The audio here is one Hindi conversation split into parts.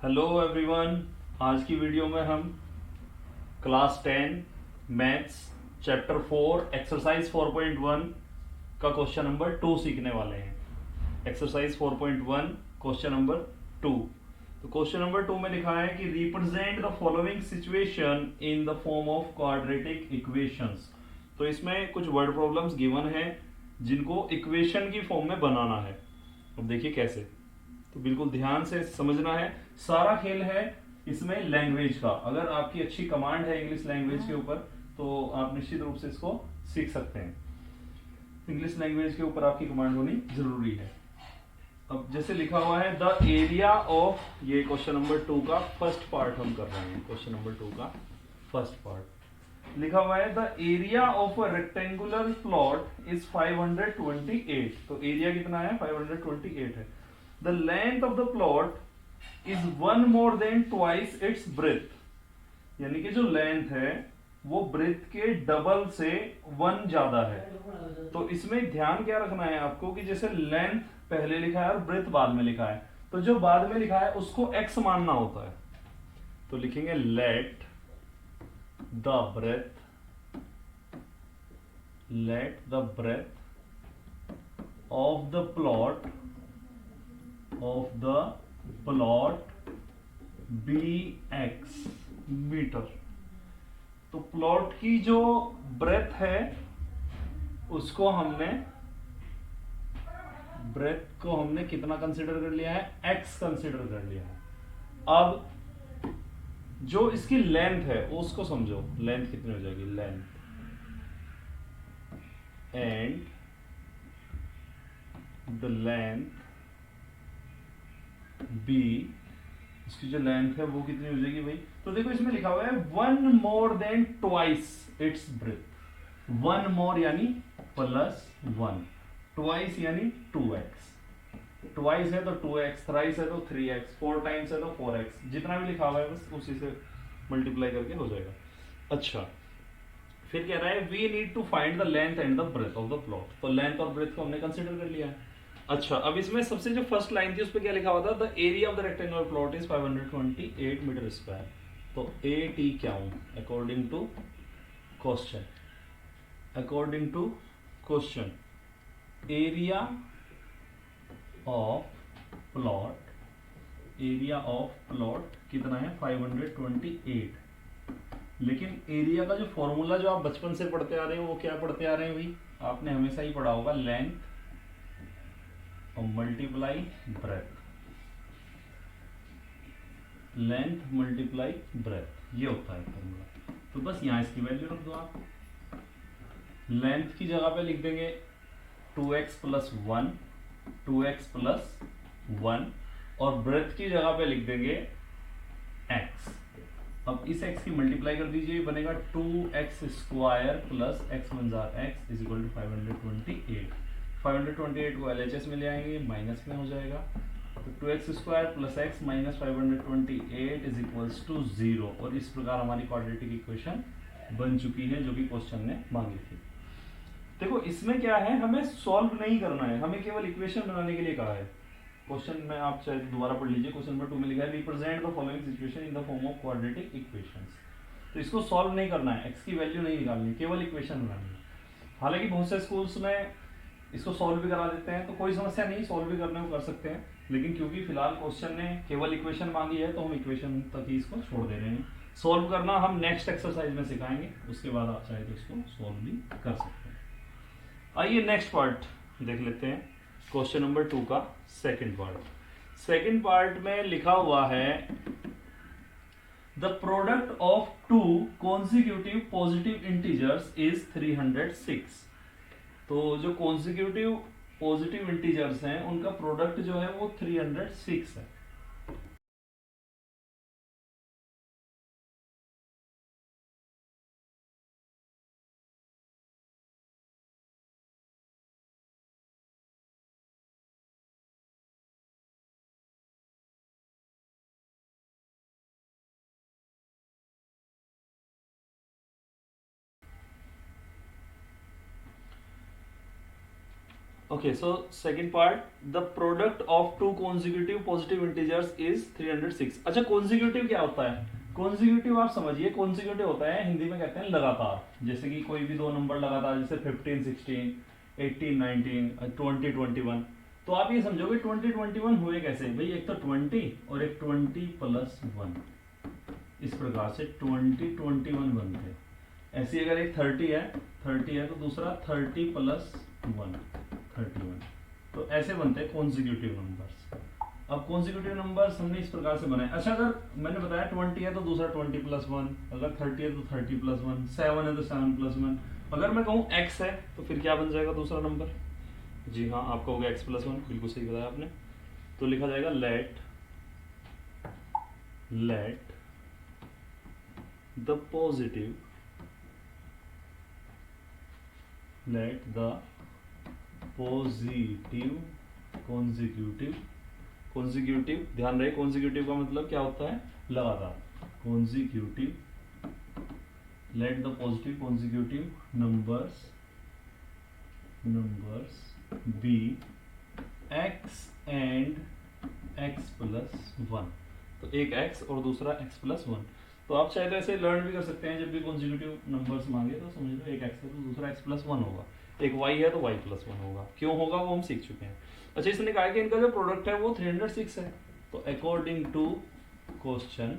Hello everyone. आज की वीडियो में हम क्लास 10 मैथ्स चैप्टर 4 एक्सरसाइज 4.1 का क्वेश्चन नंबर 2 सीखने वाले हैं। Exercise 4.1 question number 2। तो क्वेश्चन नंबर 2 में लिखा है कि represent the following situation in the form of quadratic equations. तो इसमें कुछ वर्ड प्रॉब्लम्स गिवन है जिनको इक्वेशन की फॉर्म में बनाना है। अब देखिए कैसे। तो बिल्कुल ध्यान से समझना है। सारा खेल है इसमें लैंग्वेज का। अगर आपकी अच्छी कमांड है इंग्लिश लैंग्वेज के ऊपर तो आप निश्चित रूप से इसको सीख सकते हैं। इंग्लिश लैंग्वेज के ऊपर आपकी कमांड होनी जरूरी है। अब जैसे लिखा हुआ है द एरिया ऑफ, ये क्वेश्चन नंबर 2 का फर्स्ट पार्ट हम कर रहे हैं। क्वेश्चन नंबर 2 का फर्स्ट पार्ट लिखा हुआ है the area of a rectangular plot is 528। तो एरिया कितना है? 528 है। The length of the plot is one more than twice its breath. यानी कि जो लेंथ है वो ब्रेथ के डबल से 1 ज्यादा है। तो इसमें ध्यान क्या रखना है आपको कि जैसे लेंथ पहले लिखा है और ब्रेथ बाद में लिखा है, तो जो बाद में लिखा है उसको x मानना होता है। तो लिखेंगे let the breadth of the plot be x metre. तो प्लॉट की जो ब्रेथ है उसको हमने कितना कंसीडर कर लिया है? x कंसीडर कर लिया है। अब जो इसकी लेंथ है उसको समझो। लेंथ कितनी हो जाएगी? Length and the length b, इसकी जो लेंथ है वो कितनी हो जाएगी भाई? तो देखो इसमें लिखा हुआ है 1 more than twice its breath. 1 मोर यानी +1, ट्वाइस यानी 2x। ट्वाइस है तो 2x, थ्राइस है तो 3x, 4 टाइम्स है तो 4x। जितना भी लिखा हुआ है बस उसी से मल्टीप्लाई करके हो जाएगा। अच्छा, फिर कह रहा है we need to find the length and the breadth of the plot. तो लेंथ और ब्रेथ को हमने कंसिडर कर लिया है। अच्छा, अब इसमें सबसे जो फर्स्ट लाइन थी उस पर क्या लिखा हुआ था? The area of the rectangular plot is 528 metre square. तो ए टी क्या हूं? According to question area of plot कितना है? 528। लेकिन एरिया का जो फॉर्मूला जो आप बचपन से पढ़ते आ रहे हो वो क्या पढ़ते आ रहे हैं भाई? आपने हमेशा ही पढ़ा होगा लेंथ और मल्टीप्लाई ब्रेथ, ये होता है फॉर्मूला। तो बस यहां इसकी वैल्यू रख दो आप। लेंथ की जगह पे लिख देंगे 2x प्लस 1, 2x प्लस 1, और ब्रेथ की जगह पे लिख देंगे x। अब इस x की मल्टीप्लाई कर दीजिए, बनेगा 2x square plus x one जार x इज इक्वल टू 528। 528 को LHS में ले आएंगे, माइनस में हो जाएगा। तो 2x square plus x minus 528 is equals to 0। और इस प्रकार हमारी क्वाड्रेटिक इक्वेशन बन चुकी है जो कि क्वेश्चन ने मांगी थी। देखो इसमें क्या है, हमें सॉल्व नहीं करना है, हमें केवल इक्वेशन बनाने के लिए कहा है। क्वेश्चन में आप चाहे दोबारा पढ़ लीजिए। क्वेश्चन नंबर 2 में लिखा है represent the following situation in the form of quadratic equations. तो इसको सॉल्व नहीं करना है, x की वैल्यू नहीं निकालनी, केवल इक्वेशन बनानी है। हालांकि बहुत से स्कूल्स में इसको सॉल्व भी करा देते हैं, तो कोई समस्या नहीं, सॉल्व भी करने को कर सकते हैं। लेकिन क्योंकि फिलहाल क्वेश्चन ने केवल इक्वेशन मांगी है तो हम इक्वेशन तक ही इसको छोड़ दे रहे हैं। सॉल्व करना हम नेक्स्ट एक्सरसाइज में सिखाएंगे, उसके बाद आप चाहे तो इसको सॉल्व भी कर सकते हैं। आइए नेक्स्ट पार्ट देख लेते हैं। क्वेश्चन नंबर 2 का सेकंड पार्ट में लिखा हुआ है the product of 2 consecutive positive integers is 306। तो जो कॉन्सिक्यूटिव पॉजिटिव इंटीजर्स हैं उनका प्रोडक्ट जो है वो 306 है। Okay, so second part, the product of two consecutive positive integers is 306. अच्छा, consecutive क्या होता है? consecutive आप समझिए, consecutive होता है हिंदी में कहते हैं लगातार। जैसे कि कोई भी दो नंबर लगातार, जैसे 15 16, 18 19, 20 21। तो आप ये समझोगे 20 21 हुए कैसे भाई? एक तो 20 और एक 20 प्लस 1, इस प्रकार से 20 21 बनते। ऐसी अगर एक 30 है तो दूसरा 30 प्लस 1 31। तो ऐसे बनते हैं कॉन्जिक्यूटिव नंबर्स। अब कॉन्जिक्यूटिव नंबर्स हमने इस प्रकार से बनाए। अच्छा, अगर मैंने बताया 20 है तो दूसरा 20 प्लस 1, अगर 30 है तो 30 प्लस 1, 7 है तो 7 प्लस 1। अगर मैं कहूँ x है तो फिर क्या बन जाएगा दूसरा नंबर? जी हाँ, आप कहोगे x प्लस 1, बिल्कुल सही बताया आपने। तो लिखा जाएगा लेट द पॉजिटिव कॉन्जिक्यूटिव, ध्यान रहे कॉन्जिक्यूटिव का मतलब क्या होता है? लगातार। Consecutive, let the positive consecutive numbers be x and x plus 1। तो एक x और दूसरा x प्लस 1। तो आप चाहे तो ऐसे लर्न भी कर सकते हैं, जब भी कॉन्जिक्यूटिव नंबर्स मांगे तो समझ लो एक x है तो दूसरा x प्लस 1 होगा, एक y है तो y प्लस 1 होगा। क्यों होगा वो हम सीख चुके हैं। अच्छा, इसने कहा कि इनका जो प्रोडक्ट है वो 306 है। तो अकॉर्डिंग टू क्वेश्चन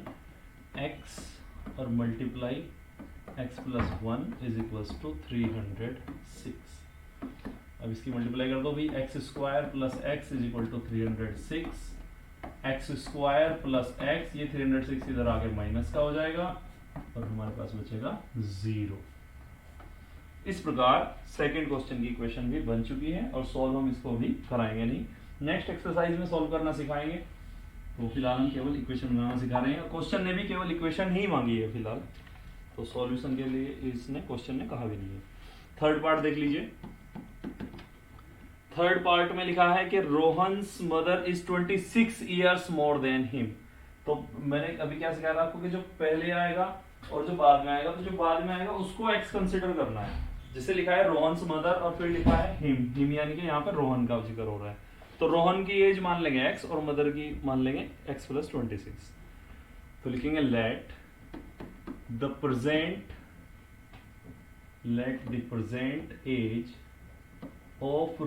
x और multiply x plus 1 is equals to 306। अब इसकी मल्टीप्लाई कर दो भाई, x square plus x is equal to 306, x square plus x, ये 306 इधर आके माइनस का हो जाएगा और हमारे पास बचेगा 0। इस प्रकार सेकंड क्वेश्चन की इक्वेशन भी बन चुकी है और सॉल्व हम इसको भी कराएंगे नहीं, नेक्स्ट एक्सरसाइज में सॉल्व करना सिखाएंगे। तो फिलहाल हम केवल इक्वेशन बनाना सिखा रहे हैं और क्वेश्चन ने भी केवल इक्वेशन ही मांगी है फिलहाल, तो सॉल्यूशन के लिए इसने क्वेश्चन ने कहा भी नहीं है। थर्ड पार्ट देख लीजिए। थर्ड पार्ट में लिखा है कि Rohan's mother is 26 years more than him. तो मैंने अभी क्या सिखाया था आपको कि जो पहले आएगा और जो बाद में आएगा, तो जो बाद में आएगा उसको एक्स कंसिडर करना है। जैसे लिखा है रोहन्स मदर और फिर लिखा है हिम यानी कि यहाँ पर रोहन का जिक्र हो रहा है। तो रोहन की एज मान लेंगे एक्स और मदर की मान लेंगे एक्स प्लस 26। तो लिखेंगे let the present age of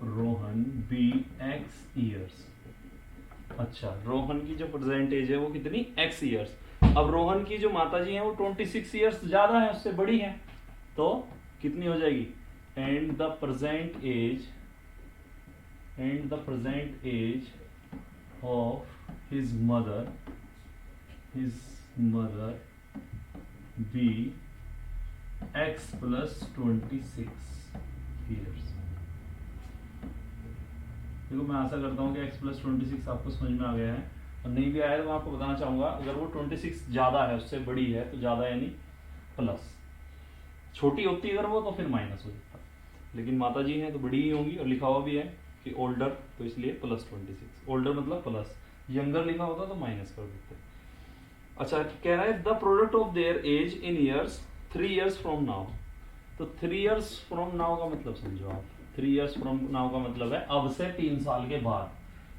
Rohan be x years. अच्छा, रोहन की जो प्रेजेंट एज है वो कितनी? x years. अब रोहन की जो माता जी हैं वो 26 ईयर्स ज्यादा है, उससे बड़ी है, तो कितनी हो जाएगी? And the present age of his mother be x plus 26 years. देखो, मैं आशा करता हूँ कि x प्लस 26 आपको समझ में आ गया है, और नहीं भी आया तो मैं आपको बताना चाहूंगा, अगर वो 26 ज्यादा है, उससे बड़ी है, तो ज्यादा यानी प्लस, छोटी होती अगर वो तो फिर माइनस हो जाता, लेकिन माता जी हैं तो बड़ी ही होंगी, और लिखा हुआ भी है कि ओल्डर, तो इसलिए प्लस 26। ओल्डर मतलब प्लस, यंगर लिखा होता तो माइनस कर देते। अच्छा, कह रहा है the product of their age in years 3 years from now. तो 3 years फ्रॉम नाउ का मतलब समझो आप, 3 years फ्रॉम नाउ का मतलब है अब से 3 साल के बाद।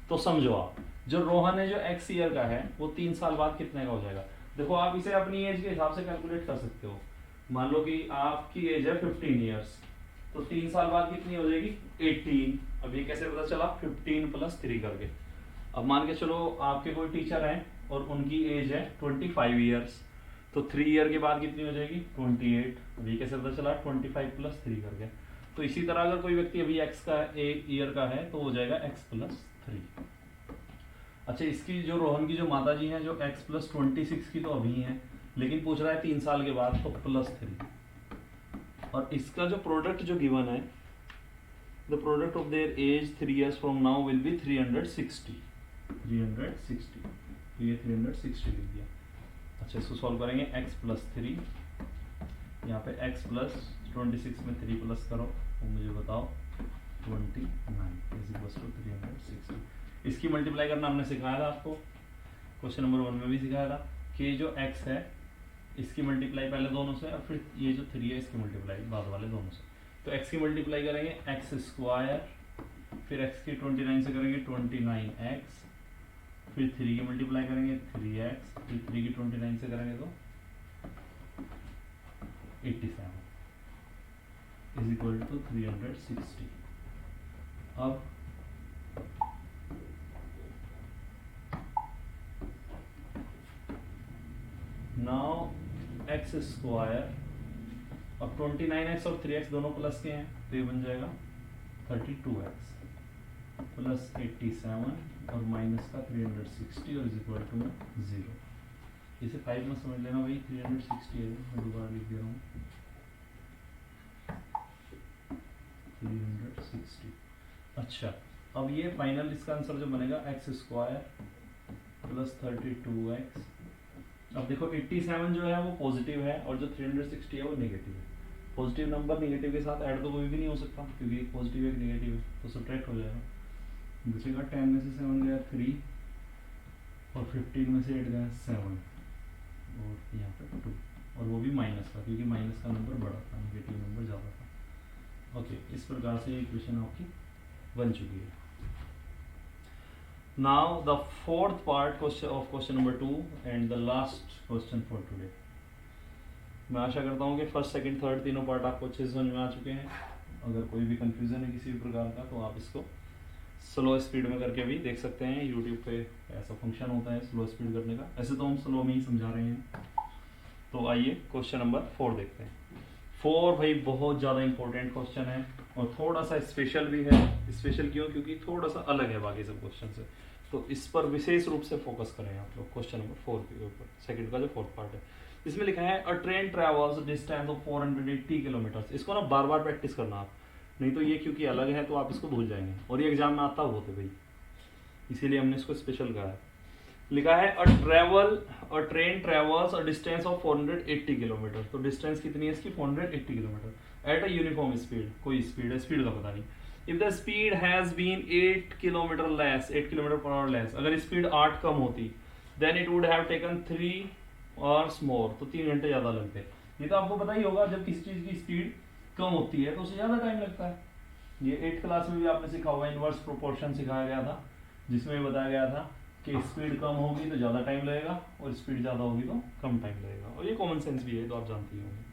तो समझो आप, जो रोहन है जो x ईयर का है वो 3 साल बाद कितने का हो जाएगा? देखो, आप इसे अपनी एज के हिसाब से कैलकुलेट कर सकते हो। मान लो कि आपकी एज है 15 years, तो 3 साल बाद कितनी हो जाएगी? 18। अब ये कैसे पता चला? 15 प्लस 3 करके। अब मान के चलो आपके कोई टीचर हैं और उनकी एज है 25 years, तो 3 ईयर के बाद कितनी हो जाएगी? 28। अभी कैसे पता चला? 25 प्लस 3 करके। तो इसी तरह अगर कोई व्यक्ति अभी x का ईयर का है तो हो जाएगा x प्लस 3। अच्छा, इसकी जो रोहन की जो माता जी हैं जो x प्लस 26 की तो अभी है, लेकिन पूछ रहा है 3 साल के बाद, तो प्लस 3। और इसका जो प्रोडक्ट जो गिवन है, the product of their age 3 years from now will be 360। ये 360 लिख दिया। अच्छा, इसको सॉल्व करेंगे, x प्लस 3, यहाँ पे x प्लस 26 में 3 प्लस करो वो मुझे बताओ 29 इज इक्वल टू 360। इसकी मल्टीप्लाई करना हमने सिखाया था आपको, क्वेश्चन नंबर 1 में भी सिखाया था कि जो x है इसकी मल्टीप्लाई पहले दोनों से और फिर ये जो 3 है इसकी मल्टीप्लाई बाद वाले दोनों से। तो x की मल्टीप्लाई करेंगे एक्स स्क्वायर, फिर x की 29 से करेंगे 29x, फिर 3 की मल्टीप्लाई करेंगे 3x, फिर 3 की 29 से करेंगे तो 87 इज इक्वल टू 360। अब नाउ एक्स स्क्वायर, अब 29x और 3x दोनों प्लस के हैं तो ये बन जाएगा 32x प्लस 87 और माइनस का 360 और इज इक्वल टू 0। इसे 5 में समझ लेना भाई, 360 है, मैं दोबारा लिख दे रहा हूँ 360। अच्छा, अब ये फाइनल इसका आंसर जो बनेगा एक्स स्क्वायर प्लस 32x। अब देखो 87 जो है वो पॉजिटिव है और जो 360 है वो नेगेटिव है। पॉजिटिव नंबर नेगेटिव के साथ ऐड तो कोई भी नहीं हो सकता क्योंकि एक पॉजिटिव एक नेगेटिव है, तो सब्ट्रैक्ट हो जाएगा। बचेगा 10 में से 7 गया 3 और 15 में से 8 गया 7 और यहाँ पे 2, और वो भी माइनस का, क्योंकि माइनस का नंबर बड़ा था, नेगेटिव नंबर ज़्यादा था। ओके, इस प्रकार से ये इक्वेशन आपकी बन चुकी है। Now the fourth part of question number 2 and the last question for today. मैं आशा करता हूँ कि फर्स्ट सेकंड थर्ड तीनों पार्ट आपको अच्छे से समझ में आ चुके हैं। अगर कोई भी कंफ्यूजन है किसी भी प्रकार का तो आप इसको स्लो स्पीड में करके भी देख सकते हैं। यूट्यूब पे ऐसा फंक्शन होता है स्लो स्पीड करने का, ऐसे तो हम स्लो में ही समझा रहे हैं। तो आइए क्वेश्चन नंबर 4 देखते हैं। 4 भाई बहुत ज़्यादा इंपॉर्टेंट क्वेश्चन है और थोड़ा सा स्पेशल भी है। स्पेशल क्यों? क्योंकि थोड़ा सा अलग है बाकी सब क्वेश्चन से, तो इस पर विशेष रूप से फोकस करें आप लोग। क्वेश्चन नंबर 4 के ऊपर, सेकंड का जो फोर्थ पार्ट है, इसमें लिखा है a train travels distance of 480 kilometre. इसको ना बार बार प्रैक्टिस करना आप, नहीं तो ये क्योंकि अलग है तो आप इसको भूल जाएंगे और ये एग्जाम में आता हुआ होते भाई, इसीलिए हमने इसको स्पेशल कहा है। लिखा है a train travels a distance of 480 kilometre. तो डिस्टेंस कितनी है इसकी? 480 kilometre at a uniform speed. कोई स्पीड है, स्पीड का पता नहीं। If the speed has been 8 kilometre less, 8 kilometre per hour less, अगर स्पीड 8 कम होती then it would have taken 3 hours more, तो 3 घंटे ज्यादा लगते। ये तो आपको पता ही होगा, जब किसी चीज की स्पीड कम होती है तो उसे ज्यादा टाइम लगता है। ये 8th क्लास में भी आपने सीखा होगा, इनवर्स प्रोपोर्शन सिखाया गया था, जिसमें बताया गया था कि स्पीड कम होगी तो ज्यादा टाइम लगेगा और स्पीड ज्यादा होगी तो कम टाइम लगेगा, और ये कॉमन सेंस भी है तो आप जानती होंगे।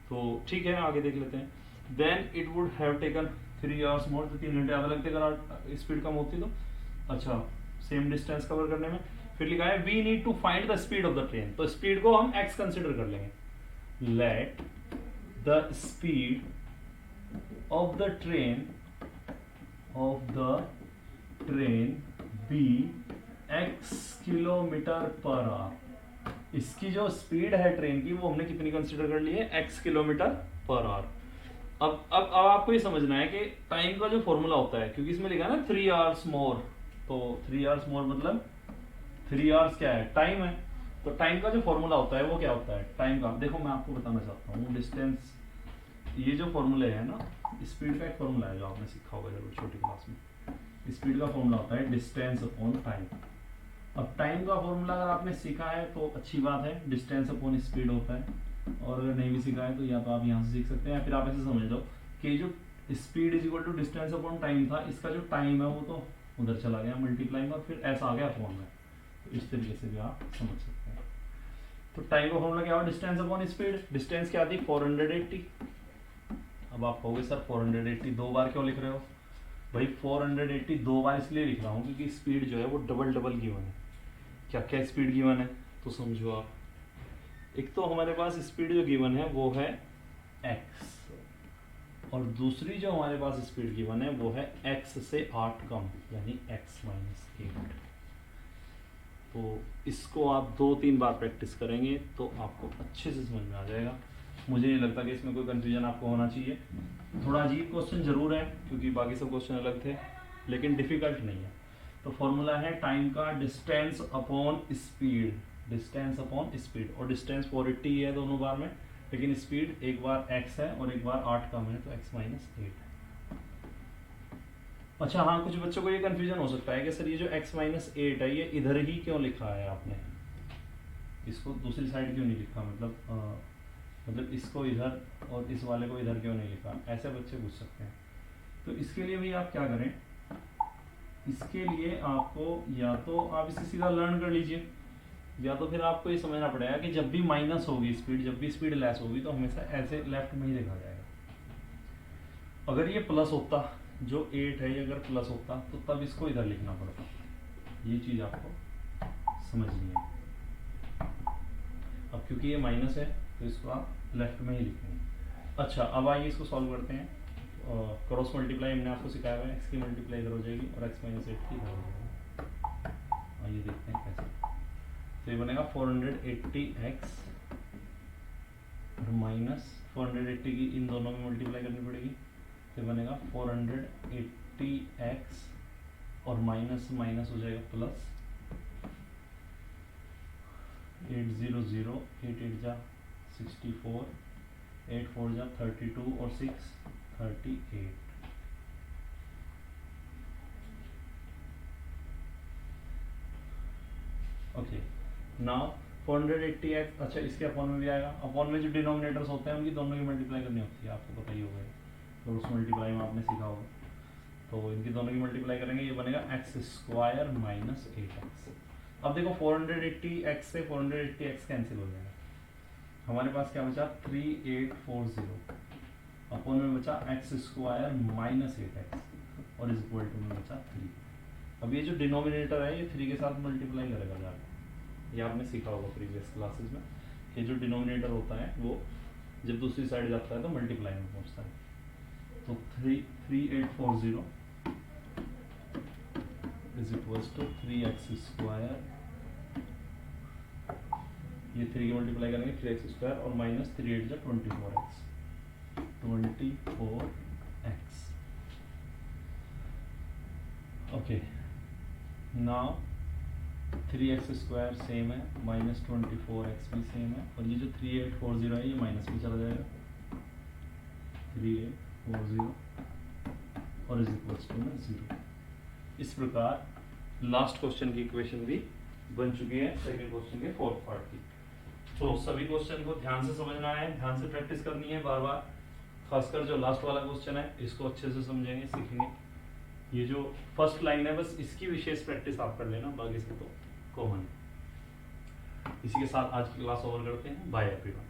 तो ठीक है, आगे देख लेते हैं। Then it would have taken 3 hours more, तो 3 घंटे ज्यादा लगते अगर स्पीड कम होती तो। अच्छा, सेम डिस्टेंस कवर करने में फिर लिखा है we need to find the speed of the train. तो स्पीड को हम x कंसिडर कर लेंगे। Let the speed of the train be x kilometre per hour. इसकी जो स्पीड है ट्रेन की वो हमने कितनी कंसिडर कर ली है? x kilometre per our. अब आपको ये समझना है कि टाइम का जो फॉर्मूला होता है, क्योंकि इसमें लिखा है ना 3 आवर्स मोर, तो 3 आवर्स मोर मतलब 3 आवर्स क्या है? टाइम है। तो टाइम का जो फॉर्मूला होता है वो क्या होता है? टाइम का देखो मैं आपको बताना चाहता हूँ। डिस्टेंस, ये जो फॉर्मूले है ना, स्पीड का एक फॉर्मूला है जो आपने सीखा होगा जरूर छोटी क्लास में। स्पीड का फॉर्मूला होता है डिस्टेंस अपॉन टाइम। अब टाइम का फॉर्मूला अगर आपने सीखा है तो अच्छी बात है, डिस्टेंस अपॉन स्पीड होता है, और अगर नहीं भी सीखा है तो या तो आप यहाँ से सीख सकते हैं या फिर आप ऐसे समझ लो कि जो speed is equal to distance upon time था, इसका जो टाइम है वो तो उधर चला गया मल्टीप्लाई में और फिर ऐसा आ गया अपॉन में। तो इस तरीके से भी आप समझ सकते हैं। तो टाइम का फॉर्मूला क्या हुआ? Distance upon speed. डिस्टेंस क्या थी? 480। अब आप कहोगे सर 480 दो बार क्यों लिख रहे हो? भाई 480 दो बार इसलिए लिख रहा हूँ क्योंकि स्पीड जो है वो डबल डबल गिवन है। क्या क्या स्पीड गिवन है तो समझो आप। एक तो हमारे पास स्पीड जो गिवन है वो है x, और दूसरी जो हमारे पास स्पीड गिवन है वो है x से 8 कम, यानी x माइनस 8। तो इसको आप 2-3 बार प्रैक्टिस करेंगे तो आपको अच्छे से समझ में आ जाएगा। मुझे नहीं लगता कि इसमें कोई कंफ्यूजन आपको होना चाहिए। थोड़ा अजीब क्वेश्चन जरूर है क्योंकि बाकी सब क्वेश्चन अलग थे, लेकिन डिफिकल्ट नहीं है। तो फॉर्मूला है टाइम का distance upon speed, distance upon speed, और डिस्टेंस 480 है दोनों बार में, लेकिन स्पीड एक बार x है और एक बार 8 कम है तो x माइनस 8 है। अच्छा हाँ, कुछ बच्चों को ये कंफ्यूजन हो सकता है कि सर ये जो x माइनस 8 है ये इधर ही क्यों लिखा है आपने, इसको दूसरी साइड क्यों नहीं लिखा? मतलब मतलब इसको इधर और इस वाले को इधर क्यों नहीं लिखा, ऐसे बच्चे पूछ सकते हैं। तो इसके लिए भी आप क्या करें, इसके लिए आपको या तो आप इसे सीधा लर्न कर लीजिए, या तो फिर आपको ये समझना पड़ेगा कि जब भी माइनस होगी स्पीड, जब भी स्पीड लेस होगी तो हमेशा ऐसे लेफ्ट में ही देखा जाएगा। अगर ये प्लस होता, जो 8 है ये अगर प्लस होता तो तब इसको इधर लिखना पड़ता। ये चीज़ आपको समझनी है। अब क्योंकि ये माइनस है तो इसको आप लेफ्ट में ही लिखेंगे। अच्छा, अब आइए इसको सॉल्व करते हैं। क्रॉस मल्टीप्लाई हमने आपको सिखाया हुआ है, एक्स की मल्टीप्लाई इधर हो जाएगी और एक्स माइनस 8 की इधर हो जाएगी। आइए देखते हैं कैसे। तो ये बनेगा 480x और माइनस 480 की इन दोनों में मल्टीप्लाई करनी पड़ेगी, तो बनेगा 480x और माइनस माइनस हो जाएगा प्लस 800, 8 8 जा 64, 8 4 जा 32 और 6 38। ओके, नाउ 480x, अच्छा इसके अपॉन में भी आएगा। अपॉन में जो डिनोमिनेटर्स होते हैं उनकी दोनों की मल्टीप्लाई करनी होती है, आपको पता ही होगा, तो उस मल्टीप्लाई में आपने सीखा होगा। तो इनकी दोनों की मल्टीप्लाई करेंगे, ये बनेगा एक्स स्क्वायर माइनस 8x। अब देखो 480x से 480x कैंसिल हो जाएगा, हमारे पास क्या बचा 3840, अपॉन में बचा एक्स स्क्वायर माइनस 8x और इज इक्वल टू में बचा 3। अब ये जो डिनोमिनेटर है ये 3 के साथ मल्टीप्लाई करेगा जाकर, ये आपने सीखा होगा प्रीवियस क्लासेस में कि जो डिनोमिनेटर होता है वो जब दूसरी साइड जाता है तो मल्टीप्लाई में पहुंचता है। तो 3840 is equals to 3x square, ये 3 की मल्टीप्लाई करेंगे 3x स्क्वायर और माइनस 3 8 जा 24x, 24x। Okay, now 3x square same है, माइनस 24x भी सेम है, और ये जो 3840 है ये माइनस में चला जाएगा, 3840 और इज इक्वल्स टू में 0। इस प्रकार लास्ट क्वेश्चन की इक्वेशन भी बन चुकी है, सेकंड क्वेश्चन के फोर्थ पार्ट की। तो सभी क्वेश्चन को ध्यान से समझना है, ध्यान से प्रैक्टिस करनी है बार बार, खासकर जो लास्ट वाला क्वेश्चन है इसको अच्छे से समझेंगे, सीखेंगे। ये जो फर्स्ट लाइन है बस इसकी विशेष प्रैक्टिस आप कर लेना, बाकी सब तो कॉमन है। इसी के साथ आज की क्लास ओवर करते हैं। Bye everyone.